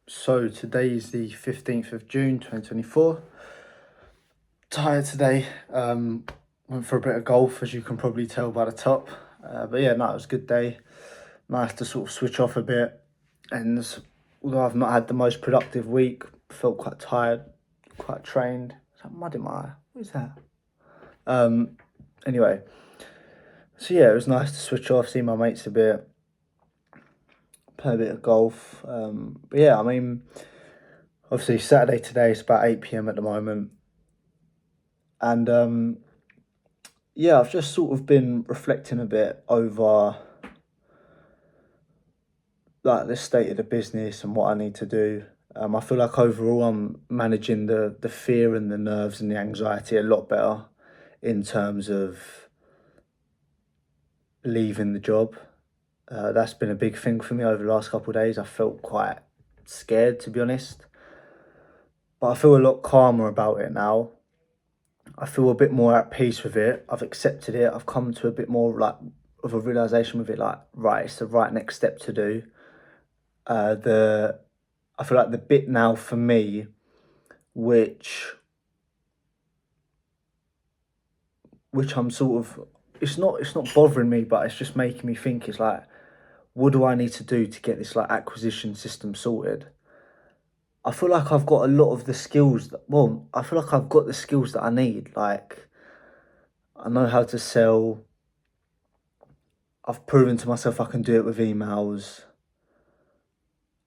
So today is the 15th of June 2024. Tired today. Went for a bit of golf, as you can probably tell by the top. But yeah, no, it was a good day. Nice to sort of switch off a bit. And although I've not had the most productive week, felt quite tired, quite trained. Is that mud in my eye? What is that? Um, anyway, so yeah, it was nice to switch off, see my mates a bit, play a bit of golf. But yeah, I mean, obviously Saturday today, it's about 8 p.m. at the moment. And yeah, I've just sort of been reflecting a bit over like the state of the business and what I need to do. I feel like overall I'm managing the fear and the nerves and the anxiety a lot better in terms of leaving the job. That's been a big thing for me over the last couple of days. I felt quite scared, to be honest, but I feel a lot calmer about it now. I feel a bit more at peace with it. I've accepted it. I've come to a bit more like of a realization with it, like right, it's the right next step to do. The I feel like the bit now for me, which I'm sort of, it's not bothering me, but it's just making me think. It's like, what do I need to do to get this like acquisition system sorted? I feel like I've got a lot of the skills I feel like I've got the skills that I need. Like, I know how to sell. I've proven to myself I can do it with emails.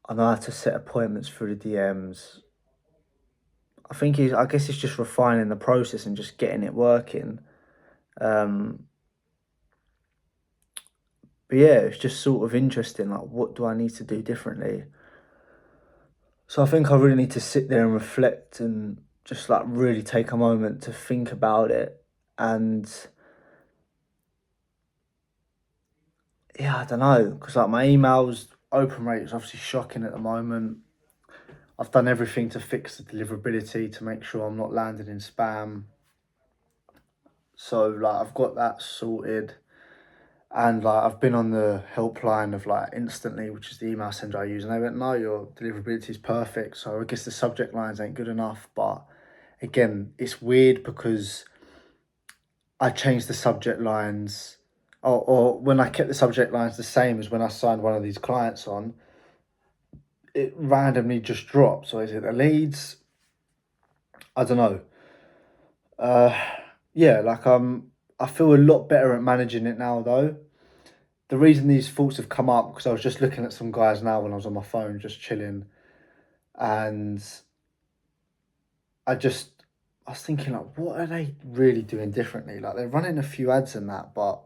I know how to set appointments through the DMs. I guess it's just refining the process and just getting it working. Um, but yeah, it's just sort of interesting. Like, what do I need to do differently? So I think I really need to sit there and reflect and just like really take a moment to think about it. And yeah, I don't know, because like my emails open rate is obviously shocking at the moment. I've done everything to fix the deliverability to make sure I'm not landing in spam. So like I've got that sorted. And like I've been on the helpline of like Instantly, which is the email sender I use, and they went, "No, your deliverability is perfect." So I guess the subject lines ain't good enough. But again, it's weird because I changed the subject lines, or when I kept the subject lines the same as when I signed one of these clients on, it randomly just dropped. So is it the leads? I don't know. Uh, yeah, like I feel a lot better at managing it now though. The reason these thoughts have come up because I was just looking at some guys now when I was on my phone, just chilling, and I just I was thinking like, what are they really doing differently? Like they're running a few ads and that, but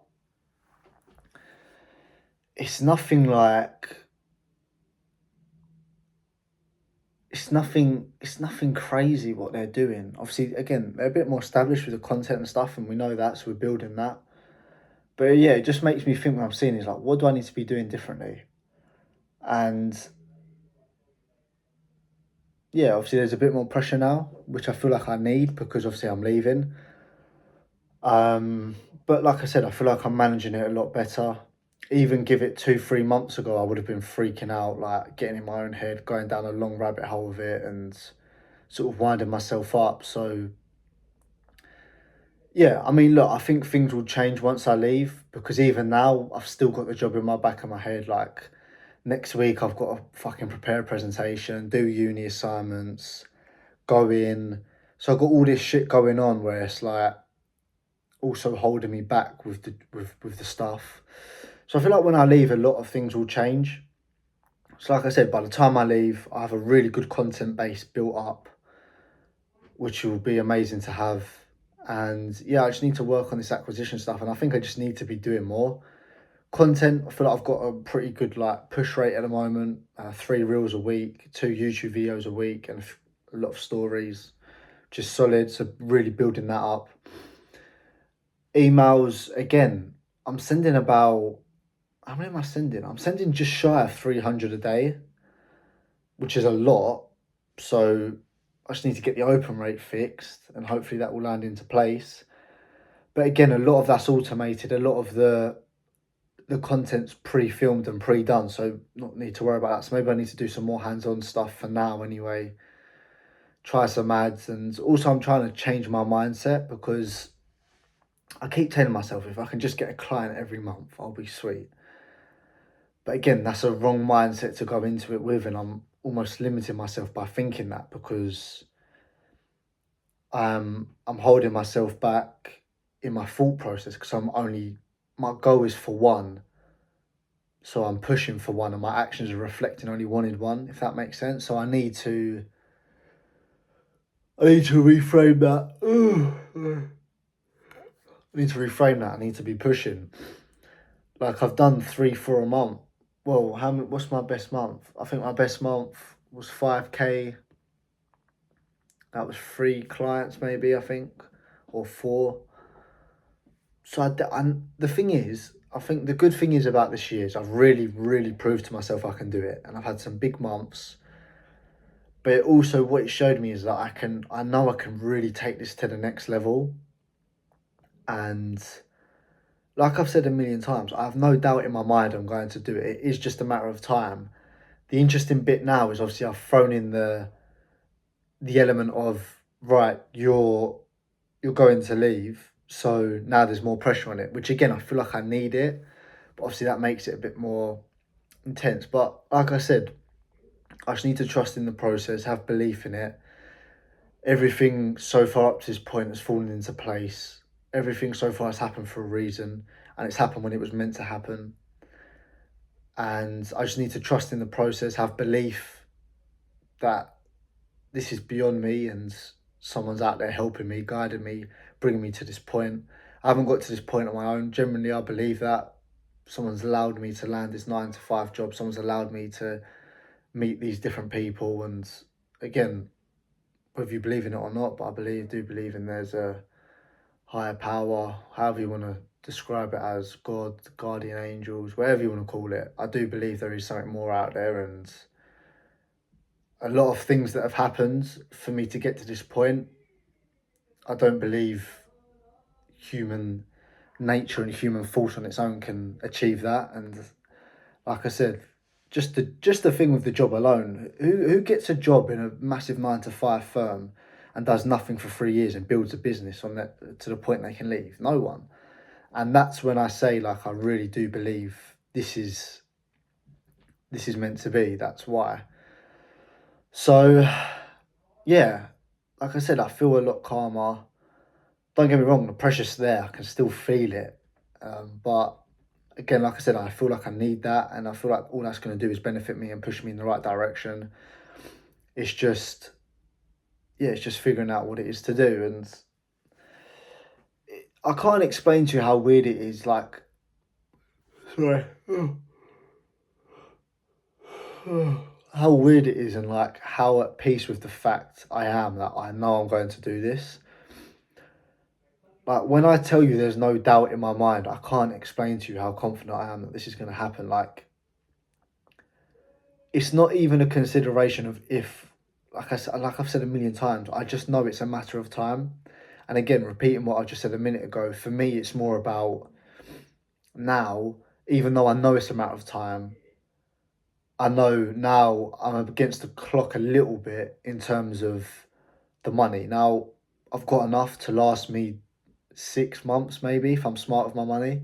it's nothing like it's nothing crazy what they're doing. Obviously, again, they're a bit more established with the content and stuff, and we know that, so we're building that. But yeah, it just makes me think when I'm seeing is like, what do I need to be doing differently? And yeah, obviously there's a bit more pressure now, which I feel like I need because obviously I'm leaving. Um, but like I said, I feel like I'm managing it a lot better. Even give it 2, 3 months ago, I would have been freaking out, like getting in my own head, going down a long rabbit hole of it, and sort of winding myself up. So yeah, I mean, look, I think things will change once I leave because even now I've still got the job in my back of my head. Like next week, I've got to fucking prepare a presentation, do uni assignments, go in. So I've got all this shit going on where it's like also holding me back with the stuff. So I feel like when I leave, a lot of things will change. So like I said, by the time I leave, I have a really good content base built up, which will be amazing to have. And yeah, I just need to work on this acquisition stuff, and I think I just need to be doing more content. I feel like I've got a pretty good like push rate at the moment. 3 reels a week, 2 YouTube videos a week, and a lot of stories. Just solid. So really building that up. Emails again. I'm sending about how many am I sending? I'm sending just shy of 300 a day, which is a lot. So I just need to get the open rate fixed, and hopefully that will land into place. But again, a lot of that's automated. A lot of the the content's pre-filmed and pre-done, so not need to worry about that. So maybe I need to do some more hands-on stuff for now anyway. Try some ads, and also I'm trying to change my mindset because I keep telling myself if I can just get a client every month, I'll be sweet. But again, that's a wrong mindset to go into it with, and I'm almost limiting myself by thinking that because I'm holding myself back in my thought process because my goal is for one, so I'm pushing for one, and my actions are reflecting only wanted one, if that makes sense. So I need to reframe that. I need to reframe that. I need to be pushing. Like I've done 3, 4 a month. Well, what's my best month? I think my best month was 5K. That was 3 clients maybe, I think, or 4. So the thing is, I think the good thing is about this year is I've really, really proved to myself I can do it. And I've had some big months. But also what it showed me is that I know I can really take this to the next level. And like I've said a million times, I have no doubt in my mind I'm going to do it. It is just a matter of time. The interesting bit now is obviously I've thrown in the element of, right, you're going to leave, so now there's more pressure on it, which again I feel like I need it, but obviously that makes it a bit more intense. But like I said, I just need to trust in the process, have belief in it. Everything so far up to this point has fallen into place. Everything so far has happened for a reason, and it's happened when it was meant to happen. And I just need to trust in the process, have belief that this is beyond me and someone's out there helping me, guiding me, bringing me to this point. I haven't got to this point on my own. Generally, I believe that someone's allowed me to land this 9 to 5 job. Someone's allowed me to meet these different people. And again, whether you believe in it or not, but I do believe in there's a higher power, however you want to describe it, as God, guardian angels, whatever you want to call it. I do believe there is something more out there, and a lot of things that have happened for me to get to this point, I don't believe human nature and human force on its own can achieve that. And like I said, just the thing with the job alone, who gets a job in a massive 9 to 5 firm and does nothing for 3 years and builds a business on that to the point they can leave? No one. And that's when I say, like, I really do believe this is meant to be. That's why. So yeah, like I said, I feel a lot calmer. Don't get me wrong, the pressure's there. I can still feel it. But again, like I said, I feel like I need that, and I feel like all that's going to do is benefit me and push me in the right direction. It's just, yeah, it's just figuring out what it is to do. And I can't explain to you how weird it is. Like, sorry. How weird it is, and like how at peace with the fact I am that I know I'm going to do this. Like when I tell you there's no doubt in my mind, I can't explain to you how confident I am that this is going to happen. Like, it's not even a consideration of if, like I've said a million times, I just know it's a matter of time. And again, repeating what I just said a minute ago, for me, it's more about now, even though I know it's a matter of time, I know now I'm up against the clock a little bit in terms of the money. Now, I've got enough to last me 6 months, maybe, if I'm smart with my money.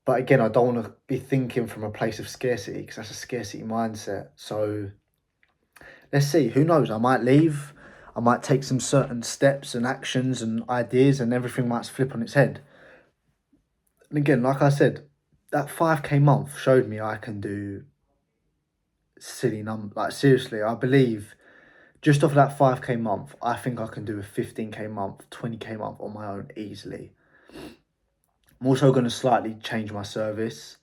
But again, I don't want to be thinking from a place of scarcity, because that's a scarcity mindset. So let's see. Who knows? I might leave. I might take some certain steps and actions and ideas, and everything might flip on its head. And again, like I said, that 5K month showed me I can do silly number. Like seriously, I believe just off of that 5K month, I think I can do a 15K month, 20K month on my own easily. I'm also going to slightly change my service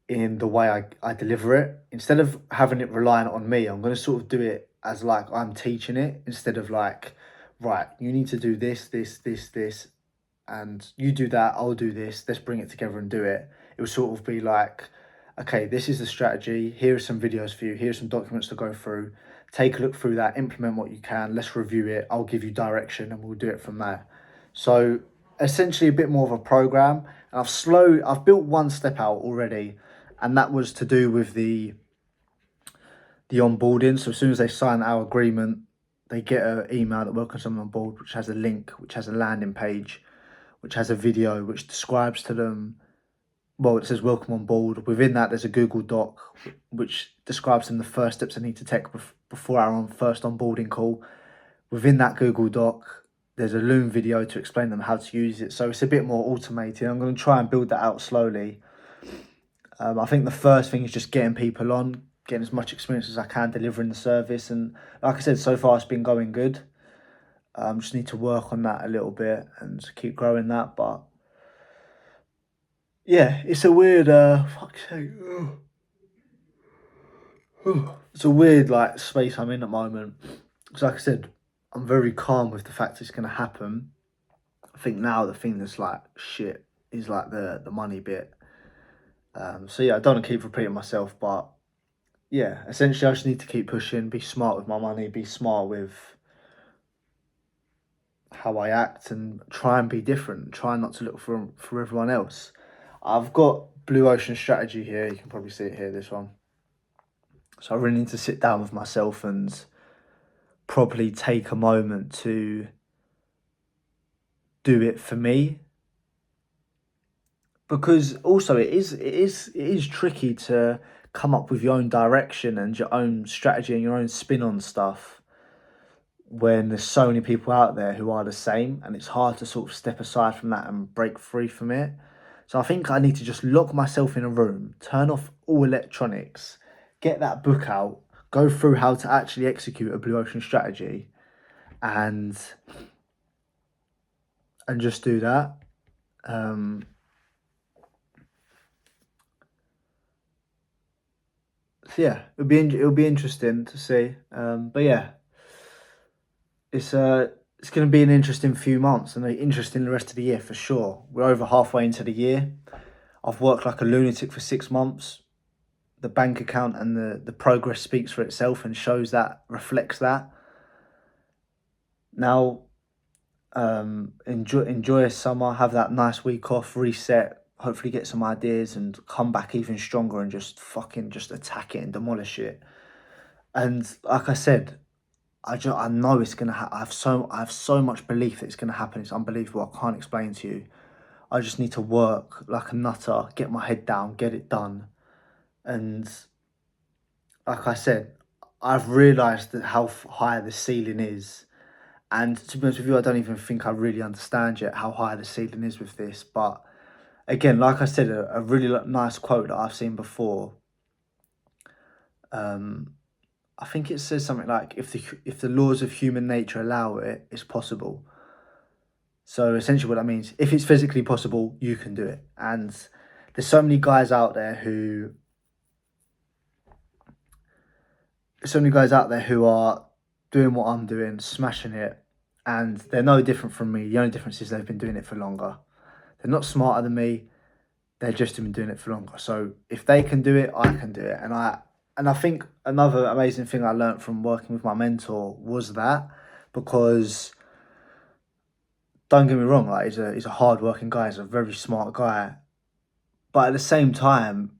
in the way I deliver it. Instead of having it reliant on me, I'm going to sort of do it as like I'm teaching it, instead of like, right, you need to do this, this, this, this, and you do that, I'll do this, let's bring it together and do it. It will sort of be like, okay, this is the strategy, here are some videos for you, here are some documents to go through, take a look through that, implement what you can, let's review it, I'll give you direction and we'll do it from there. So essentially a bit more of a program. And I've built one step out already, and that was to do with the onboarding. So as soon as they sign our agreement, they get an email that welcomes them on board, which has a link, which has a landing page, which has a video, which describes to them. Well, it says welcome on board. Within that, there's a Google Doc, which describes them the first steps they need to take before our first onboarding call. Within that Google Doc, there's a Loom video to explain them how to use it. So it's a bit more automated. I'm going to try and build that out slowly. I think the first thing is just getting people on, getting as much experience as I can delivering the service. And like I said, so far it's been going good. Just need to work on that a little bit and keep growing that. But yeah, it's a weird, fuck's sake. It's a weird like space I'm in at the moment. So like I said, I'm very calm with the fact it's going to happen. I think now the thing that's like shit is like the money bit. So yeah, I don't want to keep repeating myself, but yeah, essentially I just need to keep pushing, be smart with my money, be smart with how I act, and try and be different. Try not to look for everyone else. I've got Blue Ocean Strategy here. You can probably see it here, this one. So I really need to sit down with myself and properly take a moment to do it for me. Because also it is tricky to come up with your own direction and your own strategy and your own spin on stuff when there's so many people out there who are the same, and it's hard to sort of step aside from that and break free from it. So I think I need to just lock myself in a room, turn off all electronics, get that book out, go through how to actually execute a Blue Ocean Strategy, and just do that. So yeah, it'll be interesting to see. But yeah, it's going to be an interesting few months and an interesting the rest of the year for sure. We're over halfway into the year. I've worked like a lunatic for 6 months. The bank account and the progress speaks for itself and shows that, reflects that. Now, enjoy a summer, have that nice week off, reset, hopefully get some ideas and come back even stronger and just fucking just attack it and demolish it. And like I said, I know it's gonna. I have so much belief that it's gonna happen. It's unbelievable. I can't explain to you. I just need to work like a nutter, get my head down, get it done. And like I said, I've realised that how high the ceiling is. And to be honest with you, I don't even think I really understand yet how high the ceiling is with this. But again, like I said, a really nice quote that I've seen before. I think it says something like, if the laws of human nature allow it, it's possible. So essentially what that means, if it's physically possible, you can do it. And there's so many guys out there who are doing what I'm doing, smashing it, and they're no different from me. The only difference is they've been doing it for longer. They're not smarter than me. They've just been doing it for longer. So if they can do it, I can do it. And I think another amazing thing I learned from working with my mentor was that, because don't get me wrong, like he's a hard-working guy, he's a very smart guy. But at the same time,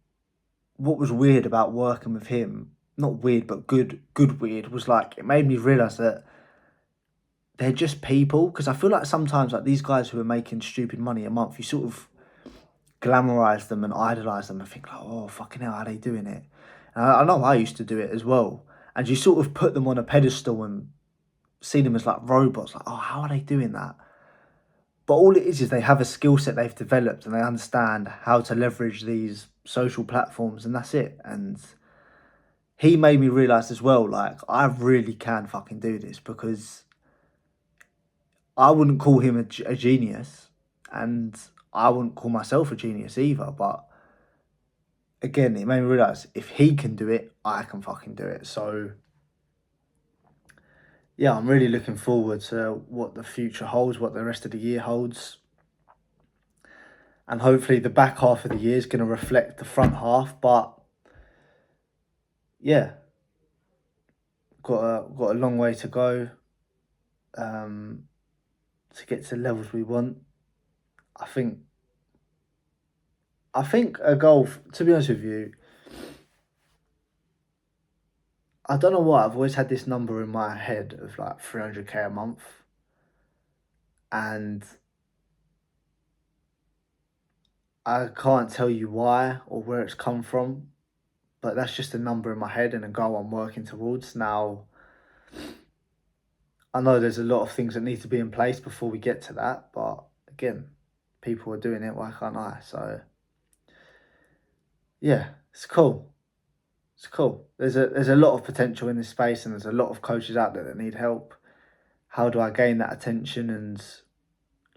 what was weird about working with him, not weird, but good weird, was like it made me realise that they're just people. Because I feel like sometimes like these guys who are making stupid money a month, you sort of glamorize them and idolize them and think like, oh fucking hell, how are they doing it? And I know I used to do it as well. And you sort of put them on a pedestal and see them as like robots, like, oh, how are they doing that? But all it is they have a skill set they've developed and they understand how to leverage these social platforms, and that's it. And he made me realise as well, like, I really can fucking do this, because I wouldn't call him a genius, and I wouldn't call myself a genius either. But again, it made me realise if he can do it, I can fucking do it. So yeah, I'm really looking forward to what the future holds, what the rest of the year holds. And hopefully the back half of the year is going to reflect the front half. But yeah, got a long way to go to get to the levels we want. I think a goal, to be honest with you, I don't know why, I've always had this number in my head of like 300k a month. And I can't tell you why or where it's come from, but that's just a number in my head and a goal I'm working towards. Now, I know there's a lot of things that need to be in place before we get to that, but again, people are doing it, why can't I? So yeah, it's cool. It's cool. There's a lot of potential in this space, and there's a lot of coaches out there that need help. How do I gain that attention and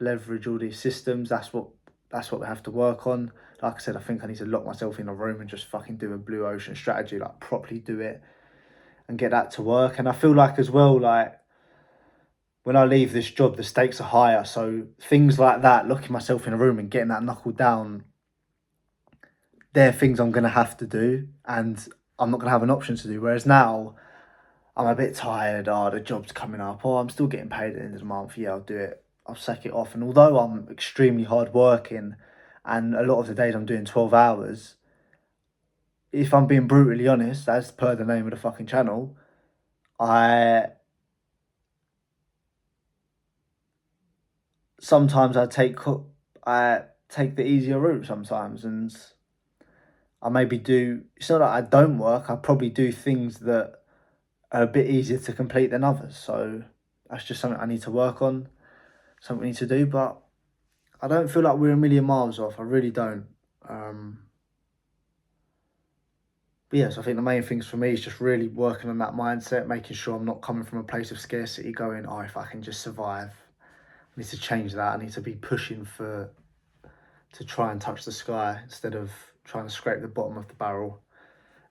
leverage all these systems? That's what we have to work on. Like I said, I think I need to lock myself in a room and just fucking do a blue ocean strategy, like properly do it and get that to work. And I feel like as well, like when I leave this job, the stakes are higher. So things like that, locking myself in a room and getting that knuckled down, they're things I'm gonna have to do, and I'm not gonna have an option to do. Whereas now, I'm a bit tired. Oh, the job's coming up. Oh, I'm still getting paid at the end of the month. Yeah, I'll do it. I'll sack it off. And although I'm extremely hard working, and a lot of the days I'm doing 12 hours, if I'm being brutally honest, as per the name of the fucking channel, I sometimes I take the easier route sometimes, and I maybe do. It's not that I don't work. I probably do things that are a bit easier to complete than others. So that's just something I need to work on. Something I need to do, but I don't feel like we're a million miles off. I really don't. But yes, I think the main things for me is just really working on that mindset, making sure I'm not coming from a place of scarcity, going, oh, if I can just survive. I need to change that. I need to be pushing to try and touch the sky instead of trying to scrape the bottom of the barrel,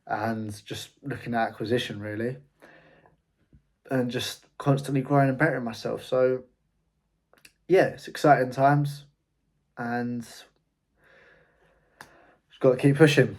and just looking at acquisition really, and just constantly growing and bettering myself. So yeah, it's exciting times, and just got to keep pushing.